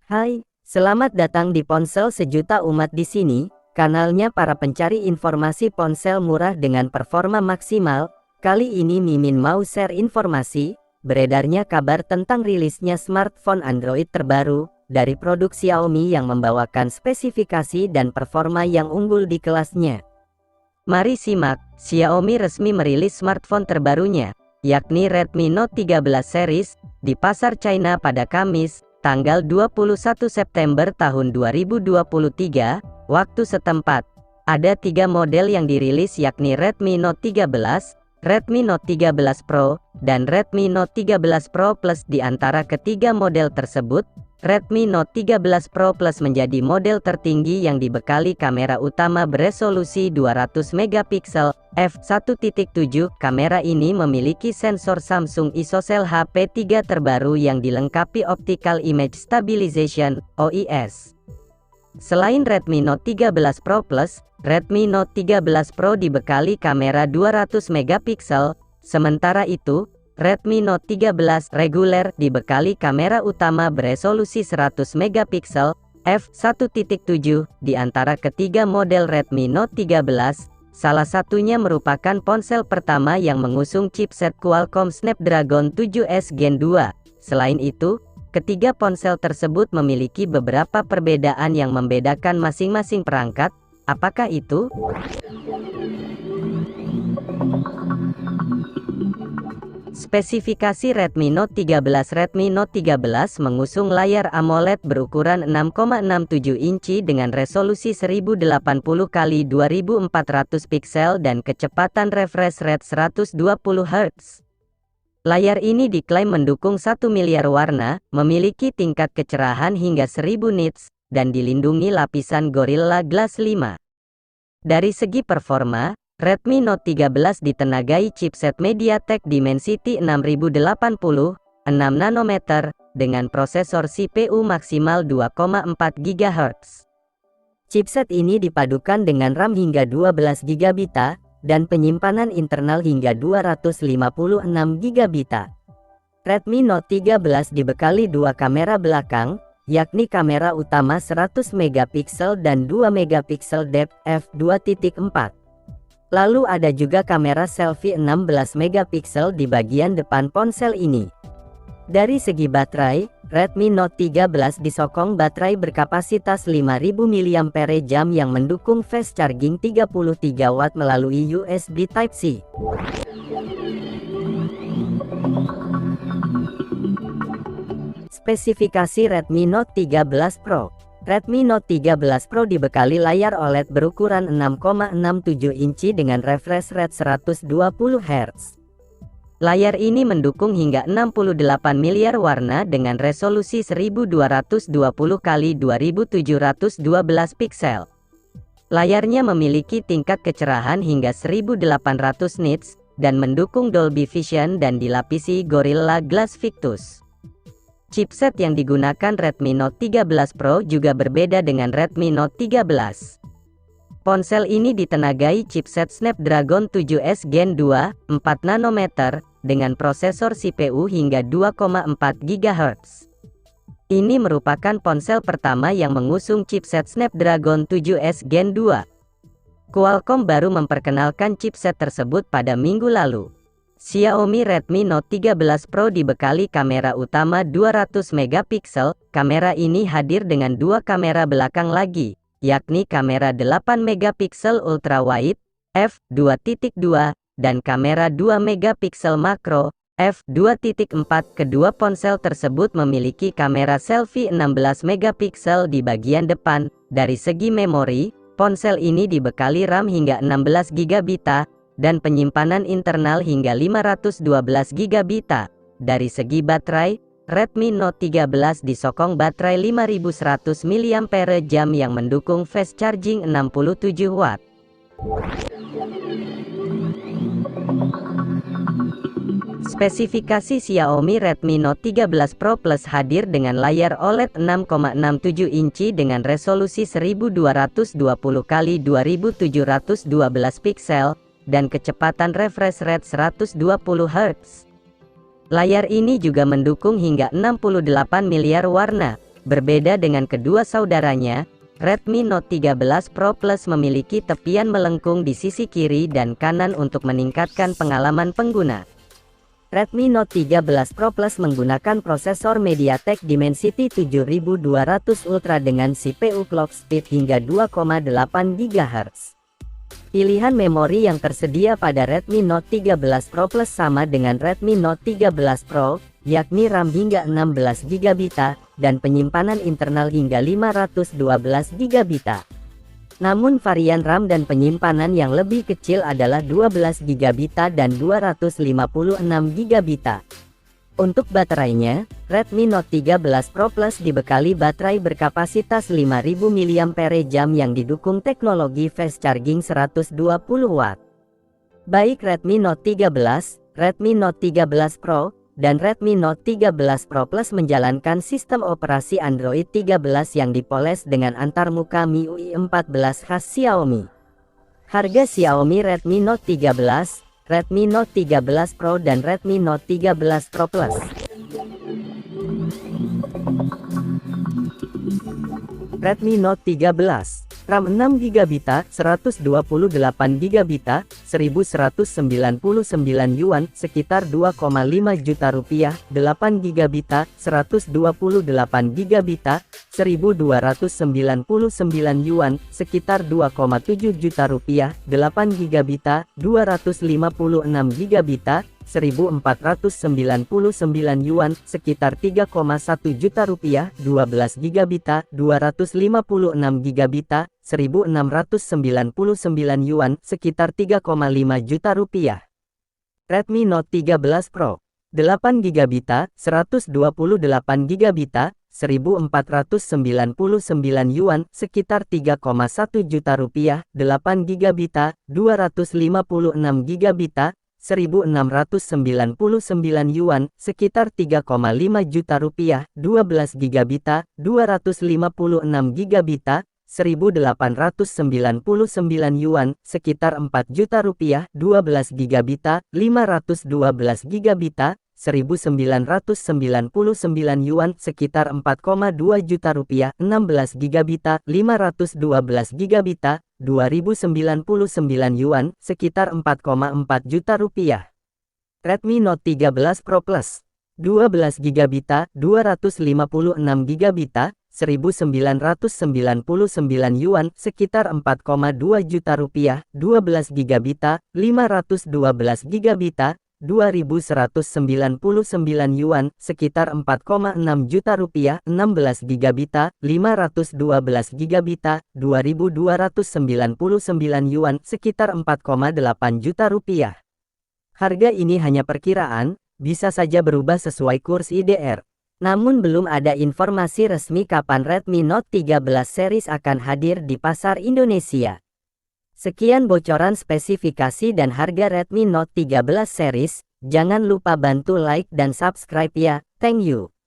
Hai, selamat datang di Ponsel Sejuta Umat di sini, kanalnya para pencari informasi ponsel murah dengan performa maksimal. Kali ini Mimin mau share informasi, beredarnya kabar tentang rilisnya smartphone Android terbaru, dari produk Xiaomi yang membawakan spesifikasi dan performa yang unggul di kelasnya. Mari simak, Xiaomi resmi merilis smartphone terbarunya, yakni Redmi Note 13 series, di pasar China pada Kamis, tanggal 21 September tahun 2023, waktu setempat. Ada 3 model yang dirilis yakni Redmi Note 13, Redmi Note 13 Pro, dan Redmi Note 13 Pro Plus. Di antara ketiga model tersebut, Redmi Note 13 Pro Plus menjadi model tertinggi yang dibekali kamera utama beresolusi 200 megapiksel, f1.7. Kamera ini memiliki sensor Samsung ISOCELL HP3 terbaru yang dilengkapi Optical Image Stabilization, OIS. Selain Redmi Note 13 Pro Plus, Redmi Note 13 Pro dibekali kamera 200 megapiksel, sementara itu, Redmi Note 13 reguler dibekali kamera utama beresolusi 100 megapiksel, f1.7. Di antara ketiga model Redmi Note 13, salah satunya merupakan ponsel pertama yang mengusung chipset Qualcomm Snapdragon 7s Gen 2. Selain itu, ketiga ponsel tersebut memiliki beberapa perbedaan yang membedakan masing-masing perangkat. Apakah itu? Spesifikasi Redmi Note 13. Redmi Note 13 mengusung layar AMOLED berukuran 6,67 inci dengan resolusi 1080x2400 piksel dan kecepatan refresh rate 120 Hz. Layar ini diklaim mendukung 1 miliar warna, memiliki tingkat kecerahan hingga 1000 nits, dan dilindungi lapisan Gorilla Glass 5. Dari segi performa, Redmi Note 13 ditenagai chipset MediaTek Dimensity 6080, 6 nanometer, dengan prosesor CPU maksimal 2,4 GHz. Chipset ini dipadukan dengan RAM hingga 12 GB, dan penyimpanan internal hingga 256 GB. Redmi Note 13 dibekali dua kamera belakang, yakni kamera utama 100 megapiksel dan 2 megapiksel depth f2.4. Lalu ada juga kamera selfie 16 megapiksel di bagian depan ponsel ini. Dari segi baterai, Redmi Note 13 disokong baterai berkapasitas 5000 mAh yang mendukung fast charging 33 Watt melalui USB Type-C. Spesifikasi Redmi Note 13 Pro. Redmi Note 13 Pro dibekali layar OLED berukuran 6,67 inci dengan refresh rate 120 Hz. Layar ini mendukung hingga 68 miliar warna dengan resolusi 1220x2712 piksel. Layarnya memiliki tingkat kecerahan hingga 1800 nits, dan mendukung Dolby Vision dan dilapisi Gorilla Glass Victus. Chipset yang digunakan Redmi Note 13 Pro juga berbeda dengan Redmi Note 13. Ponsel ini ditenagai chipset Snapdragon 7s Gen 2, 4 nanometer, dengan prosesor CPU hingga 2,4 GHz. Ini merupakan ponsel pertama yang mengusung chipset Snapdragon 7s Gen 2. Qualcomm baru memperkenalkan chipset tersebut pada minggu lalu. Xiaomi Redmi Note 13 Pro dibekali kamera utama 200 megapiksel. Kamera ini hadir dengan dua kamera belakang lagi, yakni kamera 8 megapiksel ultra wide, f2.2, dan kamera 2 megapiksel makro, f2.4. Kedua ponsel tersebut memiliki kamera selfie 16 megapiksel di bagian depan. Dari segi memori, ponsel ini dibekali RAM hingga 16 GB, dan penyimpanan internal hingga 512 GB. Dari segi baterai, Redmi Note 13 disokong baterai 5100 mAh yang mendukung fast charging 67 Watt. Spesifikasi Xiaomi Redmi Note 13 Pro Plus hadir dengan layar OLED 6,67 inci dengan resolusi 1220x2712 piksel, dan kecepatan refresh rate 120 Hz. Layar ini juga mendukung hingga 68 miliar warna, Berbeda dengan kedua saudaranya, Redmi Note 13 Pro Plus memiliki tepian melengkung di sisi kiri dan kanan untuk meningkatkan pengalaman pengguna. Redmi Note 13 Pro Plus menggunakan prosesor MediaTek Dimensity 7200 Ultra dengan CPU clock speed hingga 2,8 GHz. Pilihan memori yang tersedia pada Redmi Note 13 Pro Plus sama dengan Redmi Note 13 Pro, yakni RAM hingga 16 GB dan penyimpanan internal hingga 512 GB. Namun varian RAM dan penyimpanan yang lebih kecil adalah 12 GB dan 256 GB. Untuk baterainya, Redmi Note 13 Pro Plus dibekali baterai berkapasitas 5000 mAh yang didukung teknologi fast charging 120 Watt. Baik Redmi Note 13, Redmi Note 13 Pro, dan Redmi Note 13 Pro Plus menjalankan sistem operasi Android 13 yang dipoles dengan antarmuka MIUI 14 khas Xiaomi. Harga Xiaomi Redmi Note 13, Redmi Note 13 Pro dan Redmi Note 13 Pro Plus. Redmi Note 13, RAM 6GB, 128GB, 1199 yuan, sekitar 2,5 juta rupiah, 8GB, 128GB, 1299 yuan, sekitar 2,7 juta rupiah, 8GB, 256GB, 1499 yuan, sekitar 3,1 juta rupiah, 12GB, 256GB, 1699 yuan, sekitar 3,5 juta rupiah. Redmi Note 13 Pro, 8GB, 128GB, 1499 yuan, sekitar 3,1 juta rupiah, 8GB, 256GB, 1699 yuan, sekitar 3,5 juta rupiah, 12GB, 256GB, 1899 yuan, sekitar 4 juta rupiah, 12GB, 512GB, 1999 yuan, sekitar 4,2 juta rupiah, 16GB, 512GB, 2099 yuan, sekitar 4,4 juta rupiah. Redmi Note 13 Pro Plus, 12GB, 256GB, 1999 yuan, sekitar 4,2 juta rupiah, 12GB, 512GB, 2199 yuan, sekitar 4,6 juta rupiah, 16GB, 512GB, 2299 yuan, sekitar 4,8 juta rupiah. Harga ini hanya perkiraan, bisa saja berubah sesuai kurs IDR. Namun belum ada informasi resmi kapan Redmi Note 13 series akan hadir di pasar Indonesia. Sekian bocoran spesifikasi dan harga Redmi Note 13 series, jangan lupa bantu like dan subscribe ya, thank you.